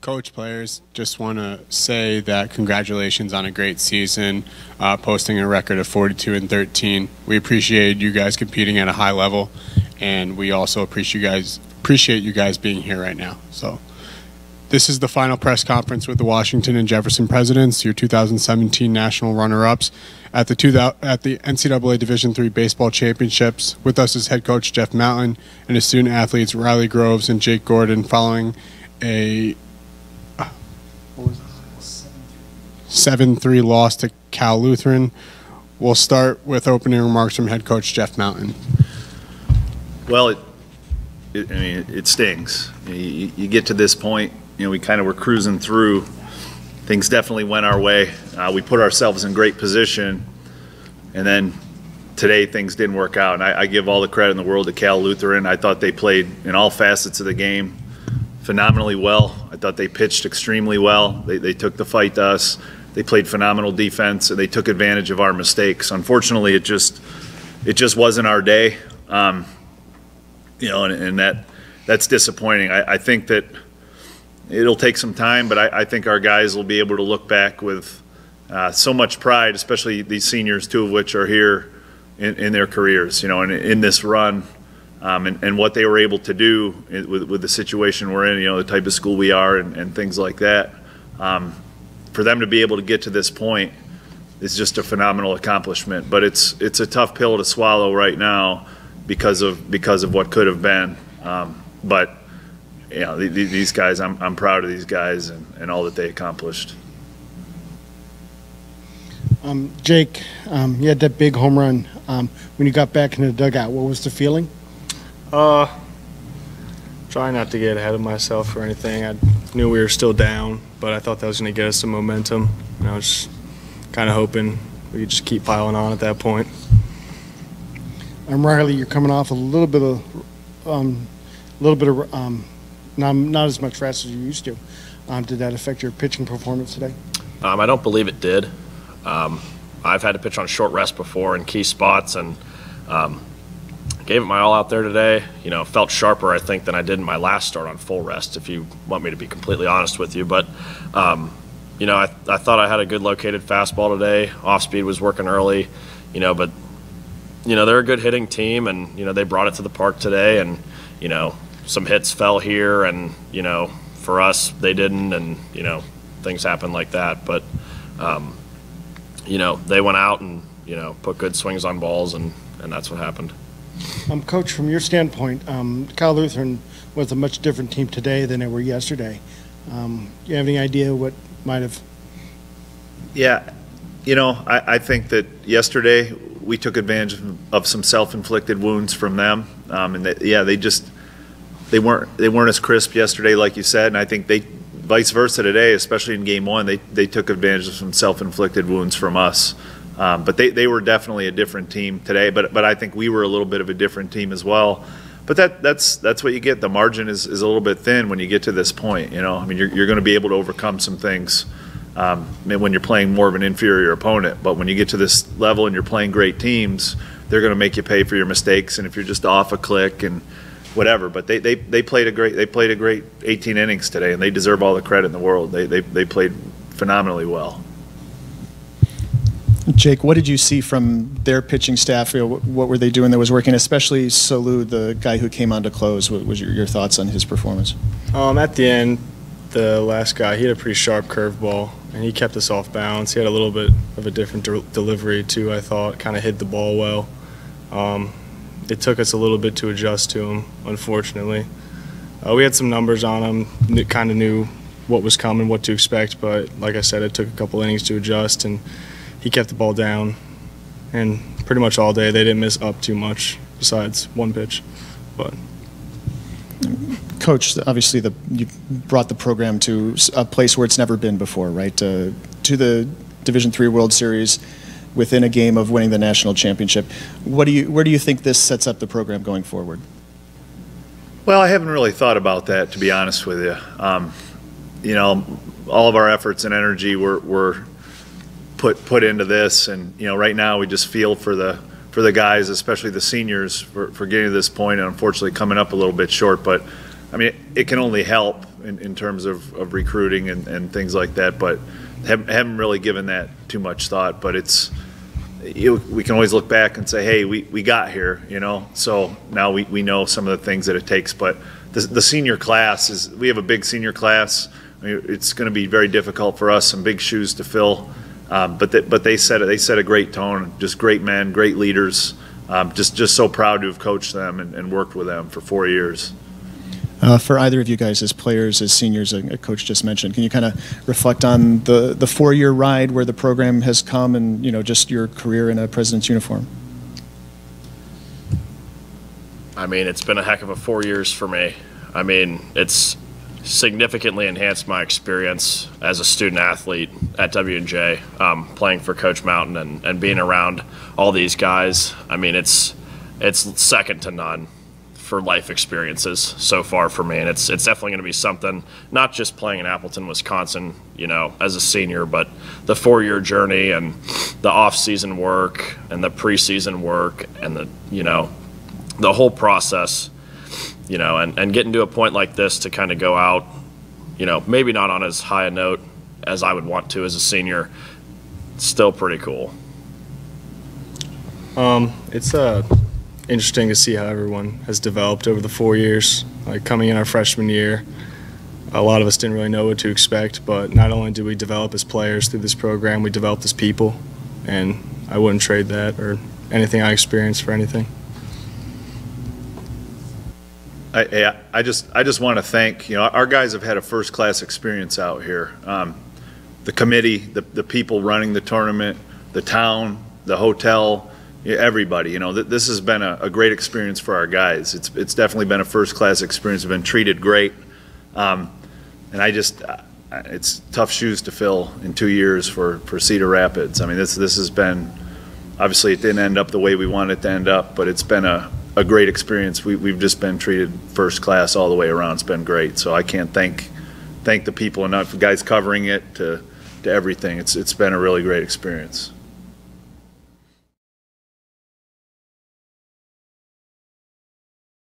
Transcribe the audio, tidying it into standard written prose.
Coach, players, just want to say that congratulations on a great season, posting a record of 42-13. We appreciate you guys competing at a high level, and we also appreciate you guys being here right now. So this is the final press conference with the Washington and Jefferson Presidents, your 2017 national runner-ups at the NCAA Division III Baseball Championships. With us is head coach Jeff Mountain and his student athletes Riley Groves and Jake Gordon following a 7-3 loss to Cal Lutheran. We'll start with opening remarks from head coach Jeff Mountain. Well, it stings. You get to this point, we kind of were cruising through. Things definitely went our way. We put ourselves in great position, and then today things didn't work out. And I give all the credit in the world to Cal Lutheran. I thought they played in all facets of the game phenomenally well. I thought they pitched extremely well. They took the fight to us. They played phenomenal defense, and they took advantage of our mistakes. Unfortunately, it just wasn't our day. And that's disappointing. I think that it'll take some time, but I think our guys will be able to look back with so much pride, especially these seniors, two of which are here in their careers, and in this run. And what they were able to do with the situation we're in, the type of school we are and things like that. For them to be able to get to this point is just a phenomenal accomplishment. But it's a tough pill to swallow right now because of what could have been. But these guys, I'm proud of these guys and all that they accomplished. Jake, you had that big home run. When you got back in the dugout, what was the feeling? Trying not to get ahead of myself or anything. I knew we were still down, but I thought that was going to get us some momentum. I was just kind of hoping we could just keep piling on at that point. Riley, you're coming off a little bit of not as much rest as you used to. Did that affect your pitching performance today? I don't believe it did. I've had to pitch on short rest before in key spots, and gave it my all out there today. Felt sharper, I think, than I did in my last start on full rest, if you want me to be completely honest with you. But, I thought I had a good located fastball today. Off speed was working early, but, they're a good hitting team, and, they brought it to the park today, and, some hits fell here, and, for us, they didn't, and, things happen like that. But, they went out and, put good swings on balls, and that's what happened. Coach, from your standpoint, Cal Lutheran was a much different team today than they were yesterday. You have any idea what might have? Yeah, I think that yesterday we took advantage of some self-inflicted wounds from them, and they weren't as crisp yesterday, like you said, and I think they vice versa today, especially in Game 1, they took advantage of some self-inflicted wounds from us. But they were definitely a different team today. But I think we were a little bit of a different team as well. But that's what you get. The margin is a little bit thin when you get to this point. You're going to be able to overcome some things when you're playing more of an inferior opponent. But when you get to this level and you're playing great teams, they're going to make you pay for your mistakes. And if you're just off a click and whatever. But they played a great 18 innings today, and they deserve all the credit in the world. They played phenomenally well. Jake, what did you see from their pitching staff? What were they doing that was working, especially Salud, the guy who came on to close? What was your thoughts on his performance? At the end, the last guy, he had a pretty sharp curveball, and he kept us off balance. He had a little bit of a different delivery, too, I thought. Kind of hit the ball well. It took us a little bit to adjust to him, unfortunately. We had some numbers on him, kind of knew what was coming, what to expect, but like I said, it took a couple innings to adjust, and he kept the ball down, and pretty much all day they didn't miss up too much besides one pitch. But Coach, obviously you brought the program to a place where it's never been before, right? To the Division III World Series within a game of winning the national championship. Where do you think this sets up the program going forward? Well, I haven't really thought about that, to be honest with you. All of our efforts and energy were put into this, and right now we just feel for the guys, especially the seniors, for getting to this point, and unfortunately coming up a little bit short. But I mean, it can only help, in terms of recruiting and things like that, but haven't really given that too much thought. But we can always look back and say, hey, we got here, so now we know some of the things that it takes. But the senior class we have a big senior class. I mean, it's going to be very difficult for us, some big shoes to fill. But they set a great tone, just great men, great leaders. Just so proud to have coached them and worked with them for 4 years. For either of you guys as players, as seniors, a coach just mentioned, can you kind of reflect on the 4-year ride where the program has come and, just your career in a President's uniform? I mean, it's been a heck of a 4 years for me. I mean, it's significantly enhanced my experience as a student athlete at W&J, playing for Coach Mountain and being around all these guys. I mean, it's second to none for life experiences so far for me, and it's definitely going to be something, not just playing in Appleton, Wisconsin, as a senior, but the 4-year journey and the off-season work and the preseason work and the whole process, and getting to a point like this to kind of go out, maybe not on as high a note as I would want to as a senior, still pretty cool. It's interesting to see how everyone has developed over the 4 years. Like coming in our freshman year, a lot of us didn't really know what to expect, but not only did we develop as players through this program, we developed as people, and I wouldn't trade that or anything I experienced for anything. I just want to thank, our guys have had a first-class experience out here. The committee, the people running the tournament, the town, the hotel, everybody. This has been a great experience for our guys. It's definitely been a first-class experience. We've been treated great, and it's tough shoes to fill in 2 years for Cedar Rapids. I mean, this has been, obviously it didn't end up the way we wanted it to end up, but it's been a great experience. We've just been treated first class all the way around. It's been great. So I can't thank the people enough, the guys covering it, to everything. It's been a really great experience.